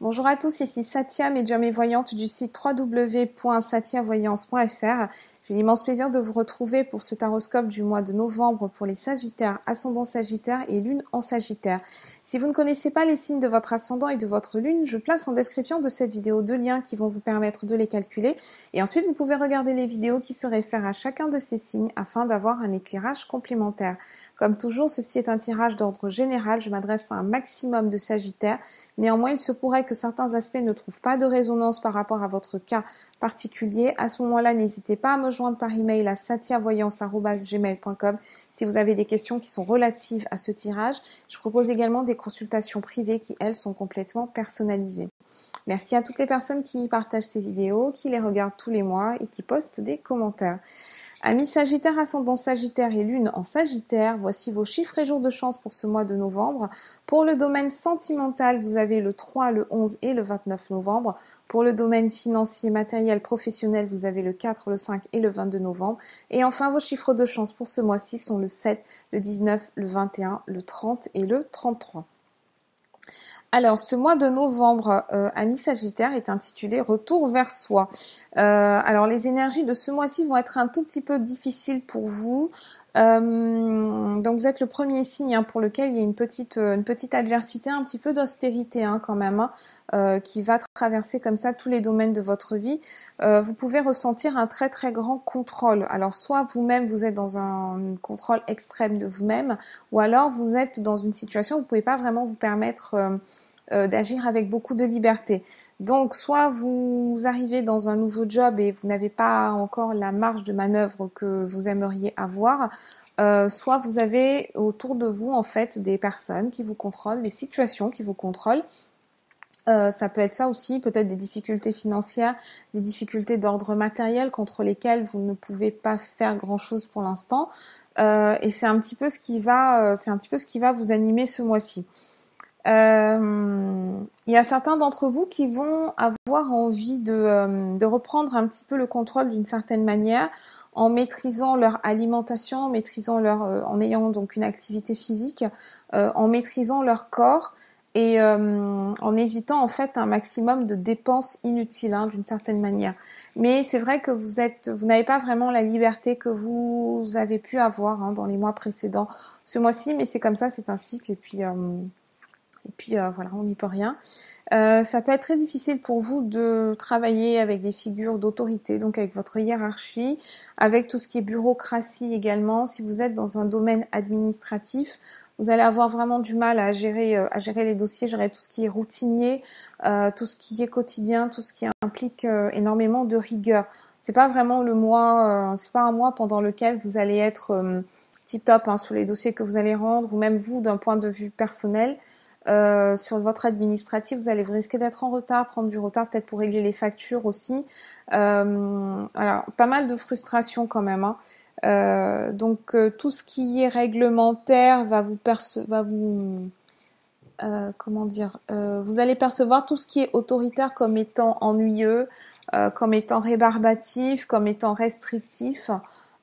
Bonjour à tous, ici Sathia, médium et voyante du site www.sathiavoyance.fr. J'ai l'immense plaisir de vous retrouver pour ce taroscope du mois de novembre pour les Sagittaires, ascendant Sagittaire et Lune en Sagittaire. Si vous ne connaissez pas les signes de votre ascendant et de votre Lune, je place en description de cette vidéo deux liens qui vont vous permettre de les calculer. Et ensuite, vous pouvez regarder les vidéos qui se réfèrent à chacun de ces signes afin d'avoir un éclairage complémentaire. Comme toujours, ceci est un tirage d'ordre général, je m'adresse à un maximum de Sagittaires. Néanmoins, il se pourrait que certains aspects ne trouvent pas de résonance par rapport à votre cas particulier. À ce moment-là, n'hésitez pas à me joindre par email à sathiavoyance@gmail.com si vous avez des questions qui sont relatives à ce tirage. Je propose également des consultations privées qui, elles, sont complètement personnalisées. Merci à toutes les personnes qui partagent ces vidéos, qui les regardent tous les mois et qui postent des commentaires. Amis Sagittaire, ascendant Sagittaire et Lune en Sagittaire, voici vos chiffres et jours de chance pour ce mois de novembre. Pour le domaine sentimental, vous avez le 3, le 11 et le 29 novembre. Pour le domaine financier, matériel, professionnel, vous avez le 4, le 5 et le 22 novembre. Et enfin, vos chiffres de chance pour ce mois-ci sont le 7, le 19, le 21, le 30 et le 33. Alors, ce mois de novembre, amis Sagittaire, est intitulé Retour vers soi. Alors, les énergies de ce mois-ci vont être un tout petit peu difficiles pour vous. Donc, vous êtes le premier signe pour lequel il y a une petite adversité, un petit peu d'austérité quand même, qui va traverser comme ça tous les domaines de votre vie. Vous pouvez ressentir un très très grand contrôle. Alors, soit vous-même, vous êtes dans un contrôle extrême de vous-même, ou alors vous êtes dans une situation où vous ne pouvez pas vraiment vous permettre d'agir avec beaucoup de liberté. Donc, soit vous arrivez dans un nouveau job et vous n'avez pas encore la marge de manœuvre que vous aimeriez avoir, soit vous avez autour de vous en fait des personnes qui vous contrôlent, des situations qui vous contrôlent. Ça peut être ça aussi, peut-être des difficultés financières, des difficultés d'ordre matériel contre lesquelles vous ne pouvez pas faire grand-chose pour l'instant. Et c'est un petit peu ce qui va vous animer ce mois-ci. Il y a certains d'entre vous qui vont avoir envie de reprendre un petit peu le contrôle d'une certaine manière en maîtrisant leur alimentation, en ayant donc une activité physique, en maîtrisant leur corps et en évitant en fait un maximum de dépenses inutiles d'une certaine manière. Mais c'est vrai que vous n'avez pas vraiment la liberté que vous avez pu avoir dans les mois précédents. Ce mois-ci, mais c'est comme ça, c'est un cycle et puis voilà, on n'y peut rien. Ça peut être très difficile pour vous de travailler avec des figures d'autorité, donc avec votre hiérarchie, avec tout ce qui est bureaucratie également. Si vous êtes dans un domaine administratif, vous allez avoir vraiment du mal à gérer les dossiers, gérer tout ce qui est routinier, tout ce qui est quotidien, tout ce qui implique énormément de rigueur. C'est pas vraiment le mois, c'est pas un mois pendant lequel vous allez être tip top sur les dossiers que vous allez rendre, ou même vous d'un point de vue personnel. Sur votre administratif, vous risquer d'être en retard, prendre du retard peut-être pour régler les factures aussi. Alors, pas mal de frustration quand même. Donc, tout ce qui est réglementaire vous allez percevoir tout ce qui est autoritaire comme étant ennuyeux, comme étant rébarbatif, comme étant restrictif.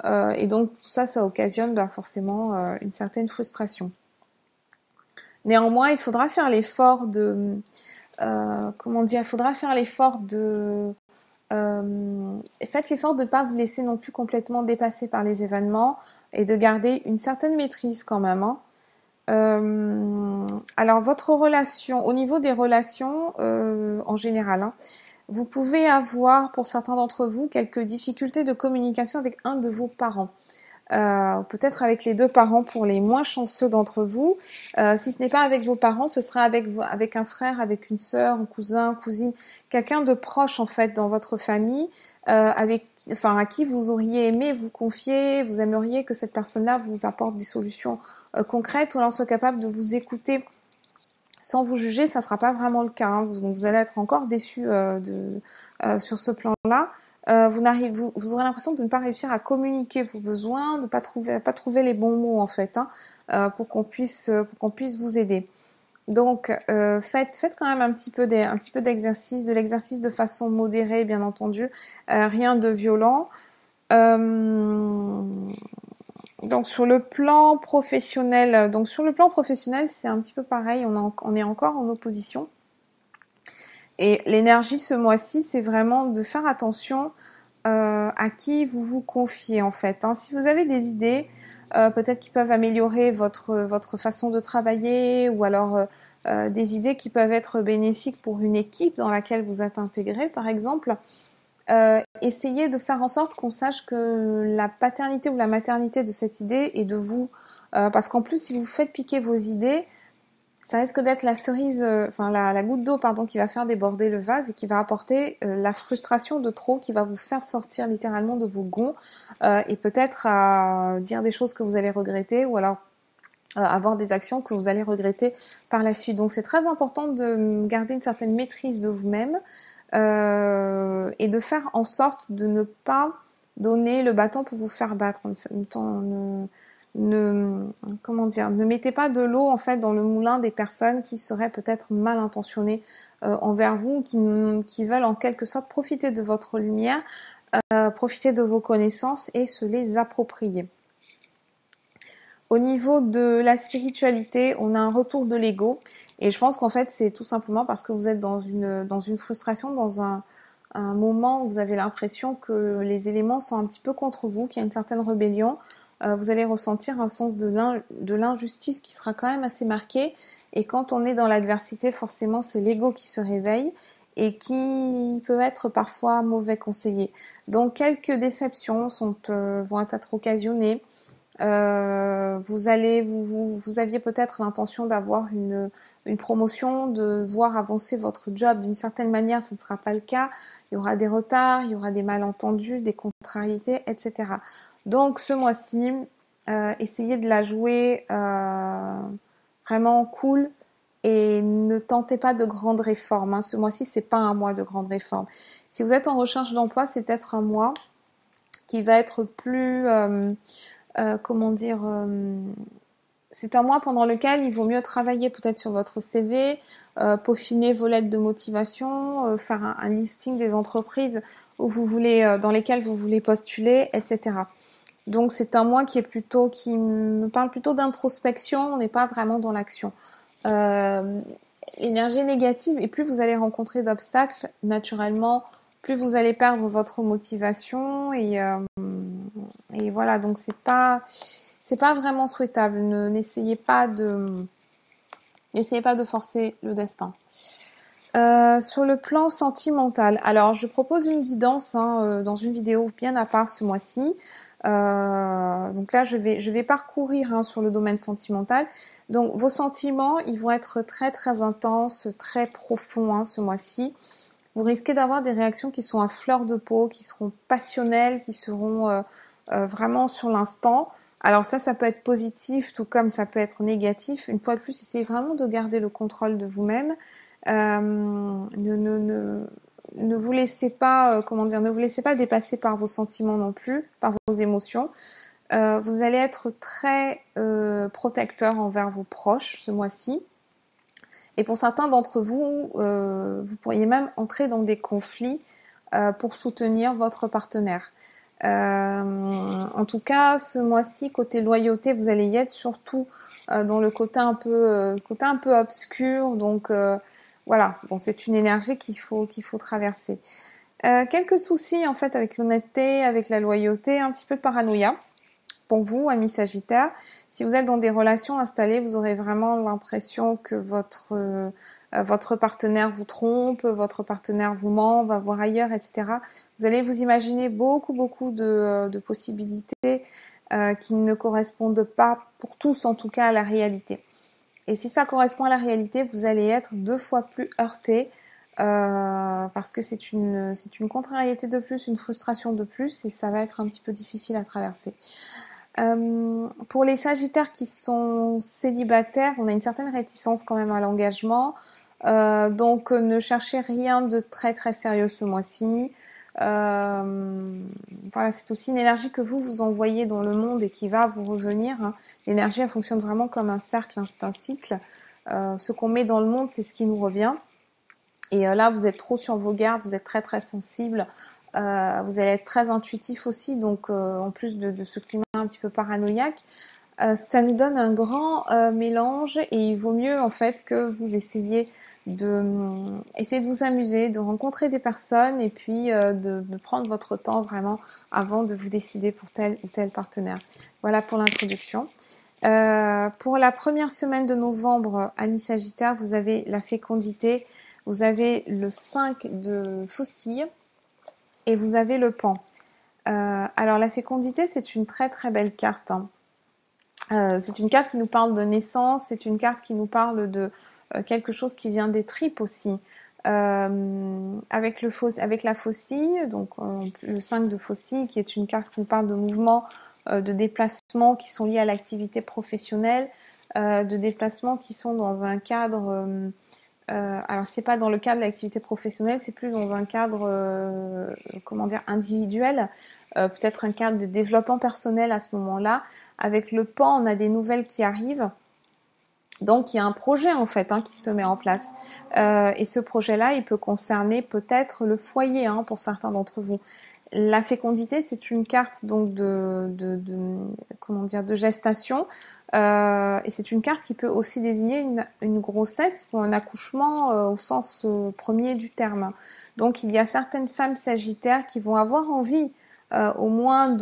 Et donc, tout ça, ça occasionne forcément une certaine frustration. Néanmoins, il faudra faire l'effort faites l'effort de ne pas vous laisser non plus complètement dépasser par les événements et de garder une certaine maîtrise quand même. Alors, votre relation, au niveau des relations en général, vous pouvez avoir, pour certains d'entre vous, quelques difficultés de communication avec un de vos parents. Peut-être avec les deux parents pour les moins chanceux d'entre vous. Si ce n'est pas avec vos parents, ce sera avec un frère, avec une sœur, un cousin, cousine, quelqu'un de proche en fait dans votre famille, à qui vous auriez aimé vous confier, vous aimeriez que cette personne-là vous apporte des solutions concrètes, ou alors soit capable de vous écouter sans vous juger. Ça ne sera pas vraiment le cas. Donc vous allez être encore déçus sur ce plan-là. Vous aurez l'impression de ne pas réussir à communiquer vos besoins, de pas trouver les bons mots en fait, pour qu'on puisse vous aider. Donc faites quand même un petit peu d'exercice, de l'exercice de façon modérée, bien entendu, rien de violent. Donc sur le plan professionnel, c'est un petit peu pareil, on est encore en opposition. Et l'énergie ce mois-ci, c'est vraiment de faire attention à qui vous vous confiez en fait. Hein. Si vous avez des idées, peut-être qui peuvent améliorer votre façon de travailler, ou alors des idées qui peuvent être bénéfiques pour une équipe dans laquelle vous êtes intégré, par exemple, essayez de faire en sorte qu'on sache que la paternité ou la maternité de cette idée est de vous. Parce qu'en plus, si vous faites piquer vos idées, ça risque d'être la cerise, la goutte d'eau, pardon, qui va faire déborder le vase et qui va apporter la frustration de trop, qui va vous faire sortir littéralement de vos gonds et peut-être à dire des choses que vous allez regretter, ou alors avoir des actions que vous allez regretter par la suite. Donc c'est très important de garder une certaine maîtrise de vous-même et de faire en sorte de ne pas donner le bâton pour vous faire battre. En même temps, ne mettez pas de l'eau en fait dans le moulin des personnes qui seraient peut-être mal intentionnées envers vous, qui veulent en quelque sorte profiter de votre lumière, profiter de vos connaissances et se les approprier. Au niveau de la spiritualité, on a un retour de l'ego, et je pense qu'en fait c'est tout simplement parce que vous êtes dans une frustration, dans un moment où vous avez l'impression que les éléments sont un petit peu contre vous, qu'il y a une certaine rébellion. Vous allez ressentir un sens de l'injustice qui sera quand même assez marqué, et quand on est dans l'adversité, forcément c'est l'ego qui se réveille et qui peut être parfois mauvais conseiller. Donc quelques déceptions vont être occasionnées. Vous aviez peut-être l'intention d'avoir une promotion, de voir avancer votre job d'une certaine manière, ce ne sera pas le cas. Il y aura des retards, il y aura des malentendus, des contrariétés, etc. Donc ce mois-ci, essayez de la jouer vraiment cool et ne tentez pas de grandes réformes. Hein. Ce mois-ci, c'est pas un mois de grandes réformes. Si vous êtes en recherche d'emploi, c'est peut-être un mois qui va être plus c'est un mois pendant lequel il vaut mieux travailler peut-être sur votre CV, peaufiner vos lettres de motivation, faire un listing des entreprises dans lesquelles vous voulez postuler, etc. Donc c'est un mois qui me parle plutôt d'introspection, on n'est pas vraiment dans l'action. Énergie négative, et plus vous allez rencontrer d'obstacles, naturellement, plus vous allez perdre votre motivation, et voilà, donc c'est pas vraiment souhaitable. N'essayez pas de forcer le destin. Sur le plan sentimental, alors je propose une guidance dans une vidéo bien à part ce mois-ci. Donc là, je vais parcourir sur le domaine sentimental. Donc vos sentiments, ils vont être très très intenses, très profonds ce mois-ci. Vous risquez d'avoir des réactions qui sont à fleur de peau, qui seront passionnelles, qui seront vraiment sur l'instant. Alors ça peut être positif, tout comme ça peut être négatif. Une fois de plus, essayez vraiment de garder le contrôle de vous-même. Ne vous laissez pas, ne vous laissez pas dépasser par vos sentiments non plus, par vos émotions. Vous allez être très protecteur envers vos proches ce mois-ci. Et pour certains d'entre vous, vous pourriez même entrer dans des conflits pour soutenir votre partenaire. En tout cas, ce mois-ci, côté loyauté, vous allez y être surtout dans le côté un peu obscur. Donc voilà, bon, c'est une énergie qu'il faut traverser. Quelques soucis en fait avec l'honnêteté, avec la loyauté, un petit peu de paranoïa. Pour vous, amis Sagittaire, si vous êtes dans des relations installées, vous aurez vraiment l'impression que votre partenaire vous trompe, votre partenaire vous ment, va voir ailleurs, etc. Vous allez vous imaginer beaucoup de possibilités qui ne correspondent pas, pour tous en tout cas, à la réalité. Et si ça correspond à la réalité, vous allez être 2 fois plus heurté parce que c'est une contrariété de plus, une frustration de plus, et ça va être un petit peu difficile à traverser. Pour les Sagittaires qui sont célibataires, on a une certaine réticence quand même à l'engagement. Donc ne cherchez rien de très très sérieux ce mois-ci. Voilà, c'est aussi une énergie que vous envoyez dans le monde et qui va vous revenir. L'énergie, elle fonctionne vraiment comme un cercle, c'est un cycle. Ce qu'on met dans le monde, c'est ce qui nous revient. Et là, vous êtes trop sur vos gardes, vous êtes très très sensible. Vous allez être très intuitif aussi, donc en plus de ce climat un petit peu paranoïaque, ça nous donne un grand mélange, et il vaut mieux en fait que vous essayiez essayer de vous amuser, de rencontrer des personnes et puis de prendre votre temps vraiment avant de vous décider pour tel ou tel partenaire. Voilà pour l'introduction. Pour la première semaine de novembre, amis Sagittaire, vous avez la fécondité, vous avez le 5 de faucille et vous avez le pan. Alors la fécondité, c'est une très très belle carte. C'est une carte qui nous parle de naissance, c'est une carte qui nous parle de quelque chose qui vient des tripes aussi. Avec la faucille, donc le 5 de faucille, qui est une carte qui nous parle de mouvement, de déplacements qui sont liés à l'activité professionnelle, de déplacements qui sont dans un cadre... alors c'est pas dans le cadre de l'activité professionnelle, c'est plus dans un cadre, individuel, peut-être un cadre de développement personnel à ce moment-là. Avec le pan, on a des nouvelles qui arrivent. Donc, il y a un projet en fait qui se met en place. Et ce projet-là, il peut concerner peut-être le foyer pour certains d'entre vous. La fécondité, c'est une carte donc de gestation. Et c'est une carte qui peut aussi désigner une grossesse ou un accouchement au sens premier du terme. Donc, il y a certaines femmes sagittaires qui vont avoir envie au moins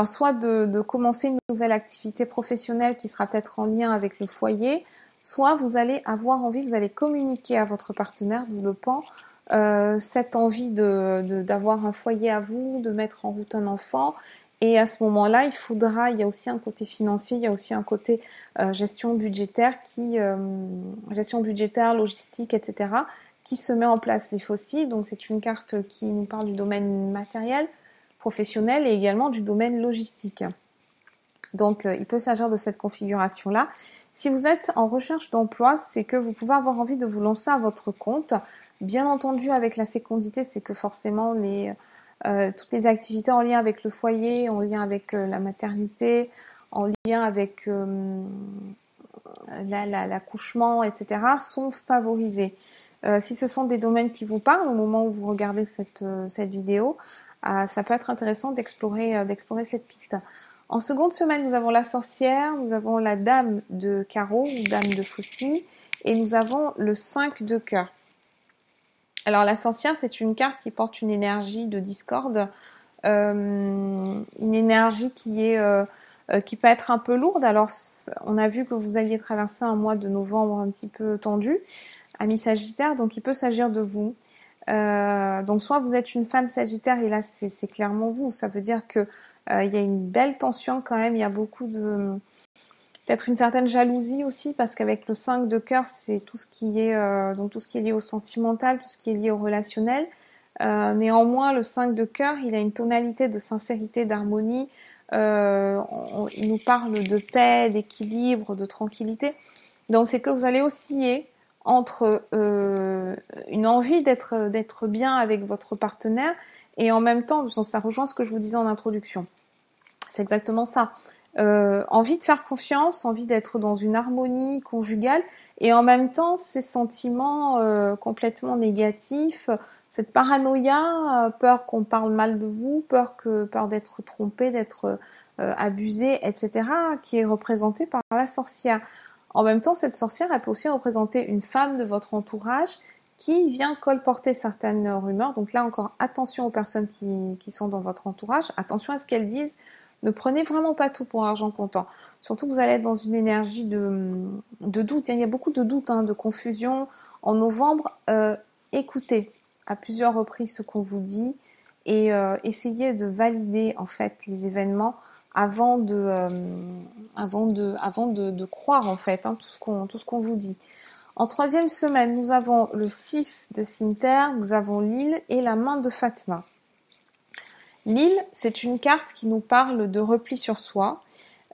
soit de commencer une nouvelle activité professionnelle qui sera peut-être en lien avec le foyer, soit vous allez avoir envie, vous allez communiquer à votre partenaire, le pan, cette envie d'avoir un foyer à vous, de mettre en route un enfant. Et à ce moment-là, il y a aussi un côté financier, il y a aussi un côté gestion budgétaire, logistique, etc., qui se met en place. Les fossiles, donc c'est une carte qui nous parle du domaine matériel, professionnel et également du domaine logistique. Donc, il peut s'agir de cette configuration-là. Si vous êtes en recherche d'emploi, c'est que vous pouvez avoir envie de vous lancer à votre compte. Bien entendu, avec la fécondité, c'est que forcément toutes les activités en lien avec le foyer, en lien avec la maternité, en lien avec l'accouchement, etc., sont favorisées. Si ce sont des domaines qui vous parlent au moment où vous regardez cette vidéo, ça peut être intéressant d'explorer cette piste. En seconde semaine, nous avons la sorcière, nous avons la dame de carreau ou dame de faucille, et nous avons le 5 de cœur. Alors la sorcière, c'est une carte qui porte une énergie de discorde, une énergie qui peut être un peu lourde. Alors on a vu que vous alliez traverser un mois de novembre un petit peu tendu, amis Sagittaire, donc il peut s'agir de vous. Donc soit vous êtes une femme Sagittaire et là c'est clairement vous, ça veut dire que il y a une belle tension quand même, il y a beaucoup peut-être une certaine jalousie aussi parce qu'avec le 5 de cœur, c'est tout ce qui est lié au sentimental, tout ce qui est lié au relationnel. Néanmoins, le 5 de cœur, il a une tonalité de sincérité, d'harmonie. Il nous parle de paix, d'équilibre, de tranquillité. Donc c'est que vous allez osciller entre une envie d'être bien avec votre partenaire et en même temps, ça rejoint ce que je vous disais en introduction. C'est exactement ça. Envie de faire confiance, envie d'être dans une harmonie conjugale et en même temps ces sentiments complètement négatifs, cette paranoïa, peur qu'on parle mal de vous, peur d'être trompé, d'être abusé, etc., qui est représentée par la sorcière. En même temps, cette sorcière, elle peut aussi représenter une femme de votre entourage qui vient colporter certaines rumeurs. Donc là encore, attention aux personnes qui sont dans votre entourage, attention à ce qu'elles disent. Ne prenez vraiment pas tout pour argent comptant. Surtout que vous allez être dans une énergie de doute. Il y a beaucoup de doutes, de confusion. En novembre, écoutez à plusieurs reprises ce qu'on vous dit et essayez de valider en fait les événements avant de croire en fait tout ce qu'on vous dit. En troisième semaine, nous avons le 6 de Cimetière, nous avons l'île et la main de Fatma. L'île, c'est une carte qui nous parle de repli sur soi.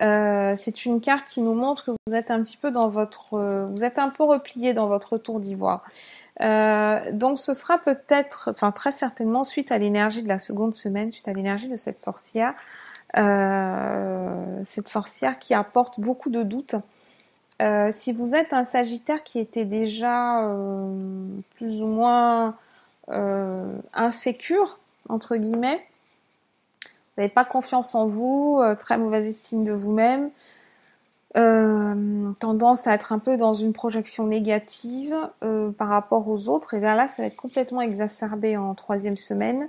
C'est une carte qui nous montre que vous êtes un petit peu vous êtes un peu replié dans votre tour d'ivoire. Donc ce sera très certainement suite à l'énergie de la seconde semaine, suite à l'énergie de cette sorcière qui apporte beaucoup de doutes. Si vous êtes un Sagittaire qui était déjà plus ou moins insécure, entre guillemets, vous n'avez pas confiance en vous, très mauvaise estime de vous-même, tendance à être un peu dans une projection négative par rapport aux autres. Et bien là, ça va être complètement exacerbé en troisième semaine.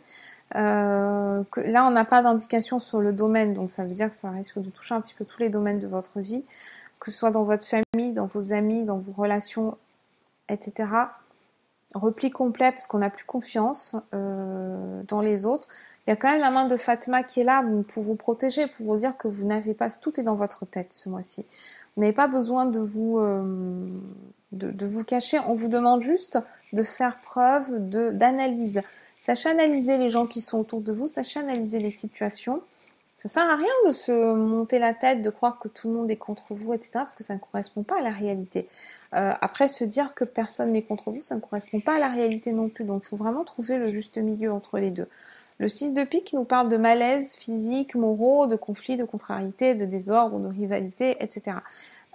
Là, on n'a pas d'indication sur le domaine, donc ça veut dire que ça risque de toucher un petit peu tous les domaines de votre vie, que ce soit dans votre famille, dans vos amis, dans vos relations, etc. Repli complet parce qu'on n'a plus confiance dans les autres. Il y a quand même la main de Fatma qui est là pour vous protéger, pour vous dire que vous n'avez pas, tout est dans votre tête ce mois-ci. Vous n'avez pas besoin de vous cacher. On vous demande juste de faire preuve d'analyse. Sachez analyser les gens qui sont autour de vous, sachez analyser les situations. Ça sert à rien de se monter la tête, de croire que tout le monde est contre vous, etc. parce que ça ne correspond pas à la réalité. Après, se dire que personne n'est contre vous, ça ne correspond pas à la réalité non plus. Donc, il faut vraiment trouver le juste milieu entre les deux. Le 6 de pique nous parle de malaise physique, moraux, de conflits, de contrariétés, de désordre, de rivalité, etc.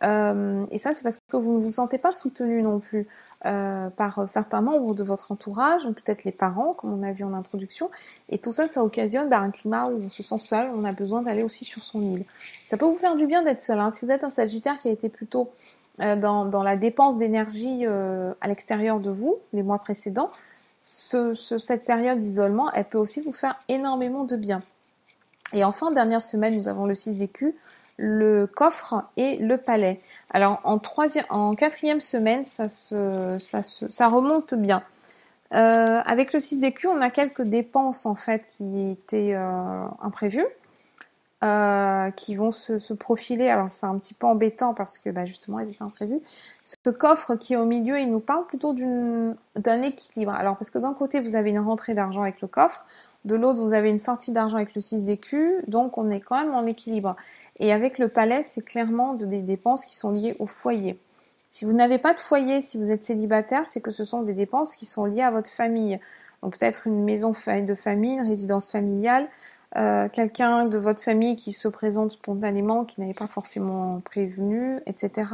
Et ça, c'est parce que vous ne vous sentez pas soutenu non plus par certains membres de votre entourage, peut-être les parents, comme on a vu en introduction. Et tout ça, ça occasionne un climat où on se sent seul, on a besoin d'aller aussi sur son île. Ça peut vous faire du bien d'être seul. Si vous êtes un Sagittaire qui a été plutôt dans la dépense d'énergie à l'extérieur de vous, les mois précédents, cette période d'isolement, elle peut aussi vous faire énormément de bien. Et enfin, dernière semaine, nous avons le 6 d'écus, le coffre et le palais. Alors en quatrième semaine, ça remonte bien. Avec le 6 d'écus, on a quelques dépenses en fait qui étaient imprévues. Qui vont se profiler. Alors c'est un petit peu embêtant parce que justement elles étaient imprévues. Ce coffre qui est au milieu, il nous parle plutôt d'un équilibre. Alors parce que d'un côté vous avez une rentrée d'argent avec le coffre, de l'autre vous avez une sortie d'argent avec le 6 d'écus, donc on est quand même en équilibre. Et avec le palais, c'est clairement des dépenses qui sont liées au foyer. Si vous n'avez pas de foyer, si vous êtes célibataire, c'est que ce sont des dépenses qui sont liées à votre famille. Donc peut-être une maison de famille, une résidence familiale, quelqu'un de votre famille qui se présente spontanément, qui n'avait pas forcément prévenu, etc.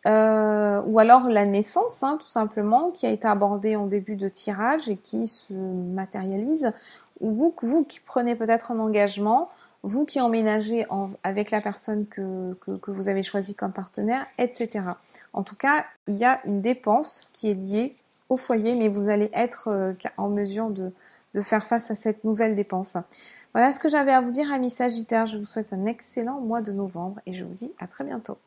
Ou alors la naissance, tout simplement, qui a été abordée en début de tirage et qui se matérialise. Ou vous qui prenez peut-être un engagement, vous qui emménagez avec la personne que vous avez choisie comme partenaire, etc. En tout cas, il y a une dépense qui est liée au foyer, mais vous allez être en mesure de faire face à cette nouvelle dépense. Voilà ce que j'avais à vous dire, amis Sagittaires. Je vous souhaite un excellent mois de novembre et je vous dis à très bientôt.